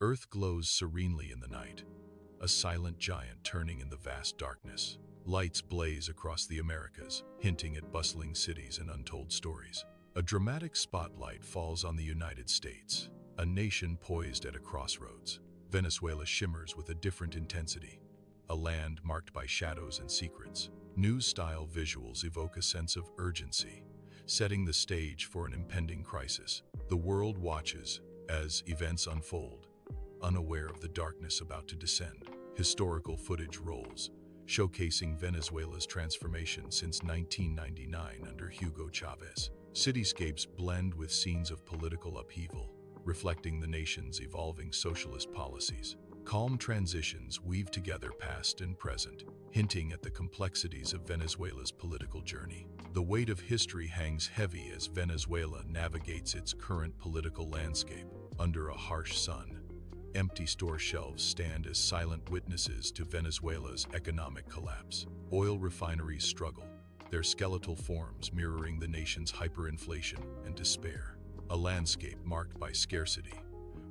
Earth glows serenely in the night, a silent giant turning in the vast darkness. Lights blaze across the Americas, hinting at bustling cities and untold stories. A dramatic spotlight falls on the United States, a nation poised at a crossroads. Venezuela shimmers with a different intensity, a land marked by shadows and secrets. News-style visuals evoke a sense of urgency, setting the stage for an impending crisis. The world watches as events unfold, unaware of the darkness about to descend. Historical footage rolls, showcasing Venezuela's transformation since 1999 under Hugo Chavez. Cityscapes blend with scenes of political upheaval, reflecting the nation's evolving socialist policies. Calm transitions weave together past and present, hinting at the complexities of Venezuela's political journey. The weight of history hangs heavy as Venezuela navigates its current political landscape. Under a harsh sun, empty store shelves stand as silent witnesses to Venezuela's economic collapse. Oil refineries struggle, their skeletal forms mirroring the nation's hyperinflation and despair. A landscape marked by scarcity,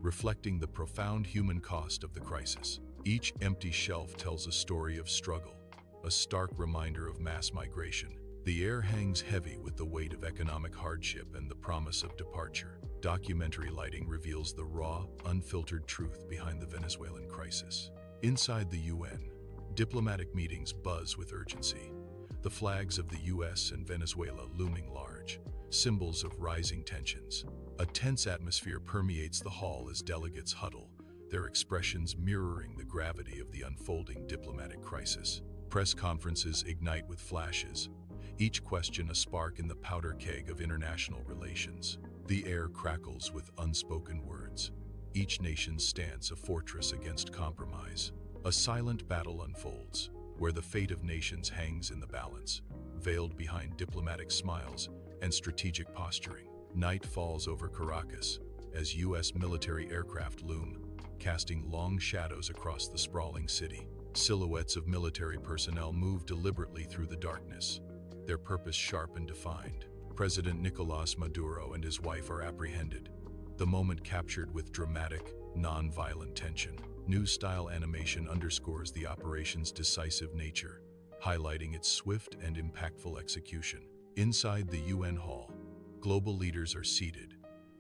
reflecting the profound human cost of the crisis. Each empty shelf tells a story of struggle, a stark reminder of mass migration. The air hangs heavy with the weight of economic hardship and the promise of departure. Documentary lighting reveals the raw, unfiltered truth behind the Venezuelan crisis. Inside the UN, diplomatic meetings buzz with urgency, the flags of the US and Venezuela looming large, symbols of rising tensions. A tense atmosphere permeates the hall as delegates huddle, their expressions mirroring the gravity of the unfolding diplomatic crisis. Press conferences ignite with flashes, each question a spark in the powder keg of international relations. The air crackles with unspoken words, each nation's stance a fortress against compromise. A silent battle unfolds, where the fate of nations hangs in the balance, veiled behind diplomatic smiles and strategic posturing. Night falls over Caracas as US military aircraft loom, casting long shadows across the sprawling city. Silhouettes of military personnel move deliberately through the darkness, their purpose sharp and defined. President Nicolás Maduro and his wife are apprehended, the moment captured with dramatic, non-violent tension. News-style animation underscores the operation's decisive nature, highlighting its swift and impactful execution. Inside the UN hall, global leaders are seated,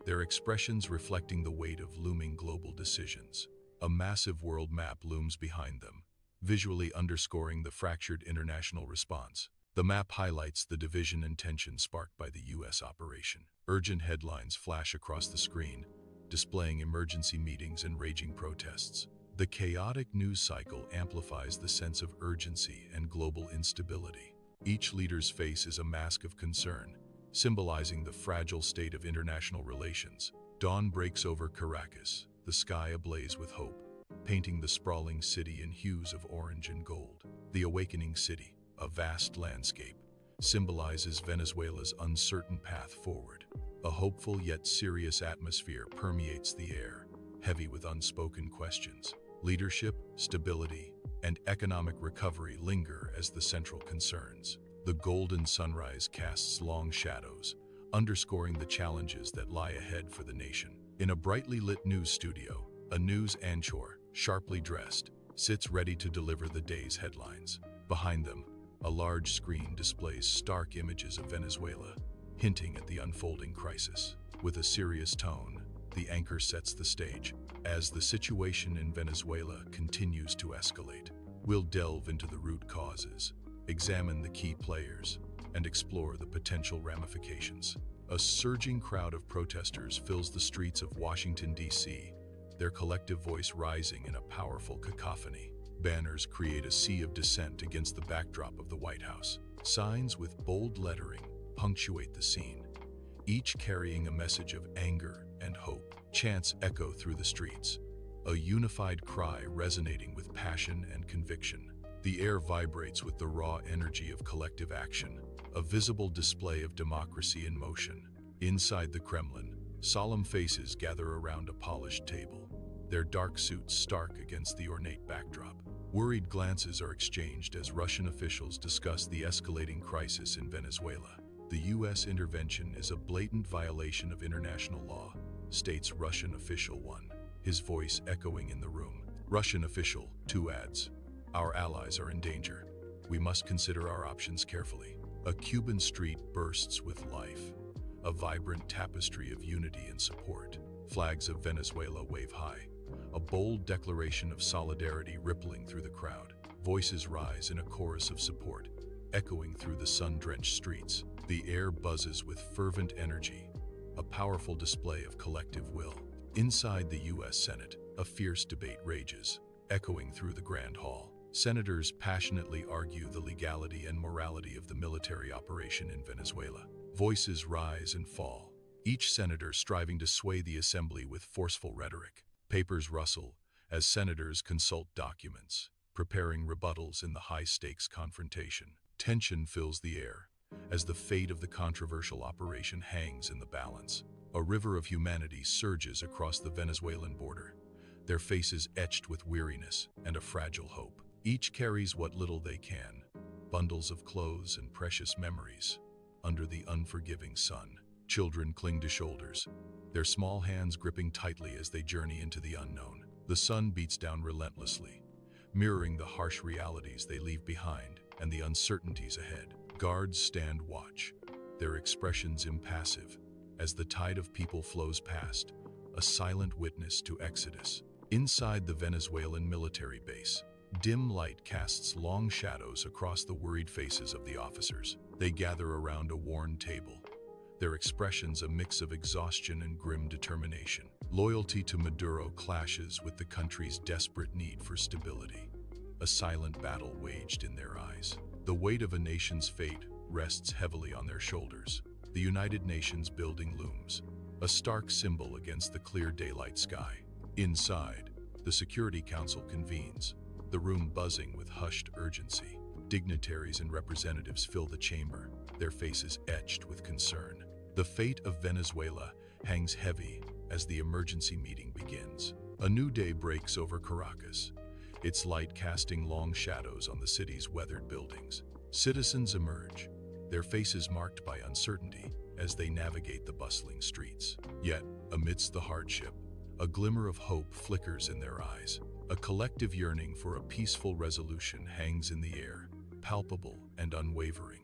their expressions reflecting the weight of looming global decisions. A massive world map looms behind them, visually underscoring the fractured international response. The map highlights the division and tension sparked by the US operation. Urgent headlines flash across the screen, displaying emergency meetings and raging protests. The chaotic news cycle amplifies the sense of urgency and global instability. Each leader's face is a mask of concern, symbolizing the fragile state of international relations. Dawn breaks over Caracas, the sky ablaze with hope, painting the sprawling city in hues of orange and gold. The awakening city, a vast landscape, symbolizes Venezuela's uncertain path forward. A hopeful yet serious atmosphere permeates the air, heavy with unspoken questions. Leadership, stability, and economic recovery linger as the central concerns. The golden sunrise casts long shadows, underscoring the challenges that lie ahead for the nation. In a brightly lit news studio, a news anchor, sharply dressed, sits ready to deliver the day's headlines. Behind them, a large screen displays stark images of Venezuela, hinting at the unfolding crisis. With a serious tone, the anchor sets the stage. As the situation in Venezuela continues to escalate, we'll delve into the root causes, examine the key players, and explore the potential ramifications. A surging crowd of protesters fills the streets of Washington, D.C., their collective voice rising in a powerful cacophony. Banners create a sea of dissent against the backdrop of the White House. Signs with bold lettering punctuate the scene, each carrying a message of anger and hope. Chants echo through the streets, a unified cry resonating with passion and conviction. The air vibrates with the raw energy of collective action, a visible display of democracy in motion. Inside the Kremlin, solemn faces gather around a polished table, their dark suits stark against the ornate backdrop. Worried glances are exchanged as Russian officials discuss the escalating crisis in Venezuela. The U.S. intervention is a blatant violation of international law, states Russian official one. his voice echoing in the room. Russian official, 2 ads. Our allies are in danger. We must consider our options carefully. A Cuban street bursts with life. A vibrant tapestry of unity and support. Flags of Venezuela wave high. A bold declaration of solidarity rippling through the crowd. Voices rise in a chorus of support, echoing through the sun-drenched streets. The air buzzes with fervent energy, a powerful display of collective will. Inside the U.S. Senate, a fierce debate rages, echoing through the Grand Hall. Senators passionately argue the legality and morality of the military operation in Venezuela. Voices rise and fall, each senator striving to sway the assembly with forceful rhetoric. Papers rustle as senators consult documents, preparing rebuttals in the high-stakes confrontation. Tension fills the air as the fate of the controversial operation hangs in the balance. A river of humanity surges across the Venezuelan border, their faces etched with weariness and a fragile hope. Each carries what little they can, bundles of clothes and precious memories. Under the unforgiving sun, children cling to shoulders, their small hands gripping tightly as they journey into the unknown. The sun beats down relentlessly, mirroring the harsh realities they leave behind and the uncertainties ahead. Guards stand watch, their expressions impassive, as the tide of people flows past, a silent witness to exodus. Inside the Venezuelan military base, dim light casts long shadows across the worried faces of the officers. They gather around a worn table, their expressions a mix of exhaustion and grim determination. Loyalty to Maduro clashes with the country's desperate need for stability, a silent battle waged in their eyes. The weight of a nation's fate rests heavily on their shoulders. The United Nations building looms, a stark symbol against the clear daylight sky. Inside, the Security Council convenes, the room buzzing with hushed urgency. Dignitaries and representatives fill the chamber, their faces etched with concern. The fate of Venezuela hangs heavy as the emergency meeting begins. A new day breaks over Caracas, its light casting long shadows on the city's weathered buildings. Citizens emerge, their faces marked by uncertainty as they navigate the bustling streets. Yet, amidst the hardship, a glimmer of hope flickers in their eyes. A collective yearning for a peaceful resolution hangs in the air, palpable and unwavering.